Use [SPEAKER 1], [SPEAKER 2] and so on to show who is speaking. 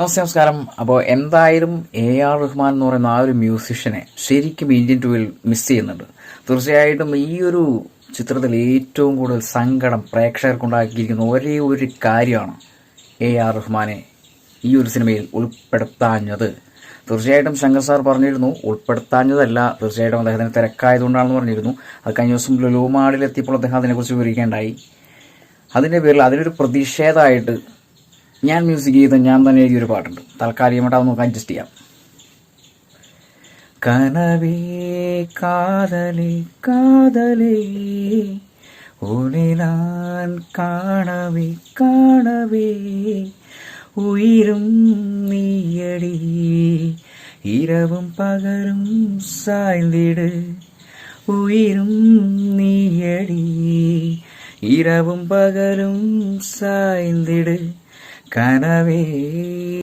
[SPEAKER 1] നമസ്കാരം. അപ്പോൾ എന്തായാലും AR റഹ്മാൻ എന്ന് പറയുന്ന ആ ഒരു മ്യൂസിഷ്യനെ ശരിക്കും ഇന്ത്യൻ ടൂവിൽ മിസ് ചെയ്യുന്നുണ്ട്. തീർച്ചയായിട്ടും ഈ ഒരു ചിത്രത്തിൽ ഏറ്റവും കൂടുതൽ സങ്കടം പ്രേക്ഷകർക്കുണ്ടാക്കിയിരിക്കുന്ന ഒരേ ഒരു കാര്യമാണ് AR റഹ്മാനെ ഈ ഒരു സിനിമയിൽ ഉൾപ്പെടുത്താഞ്ഞത്. തീർച്ചയായിട്ടും ശങ്കർ സാർ പറഞ്ഞിരുന്നു ഉൾപ്പെടുത്താഞ്ഞതല്ല, തീർച്ചയായിട്ടും അദ്ദേഹത്തിന് തിരക്കായതുകൊണ്ടാണെന്ന് പറഞ്ഞിരുന്നു. അത് കഴിഞ്ഞ ദിവസം ലുലുമാളിലെത്തിയപ്പോൾ അദ്ദേഹം അതിനെക്കുറിച്ച് വിവരിക്കേണ്ടായി. അതിൻ്റെ പേരിൽ അതിലൊരു പ്രതിഷേധമായിട്ട് ഞാൻ മ്യൂസിക് ചെയ്ത ഞാൻ തന്നെ എഴുതിയൊരു പാട്ടുണ്ട്. തൽക്കാലികമായിട്ട് അത് നമുക്ക് അഡ്ജസ്റ്റ് ചെയ്യാം. കനവേ കാതലേ കാതലേ ഉനെ ഞാൻ കാണവേ കാണവേ ഉയിരും നീയടി இரவும் பகலும் சாய்ந்திடு உயிரும் நீயடி இரவும் பகலும் சாய்ந்திடு கனவே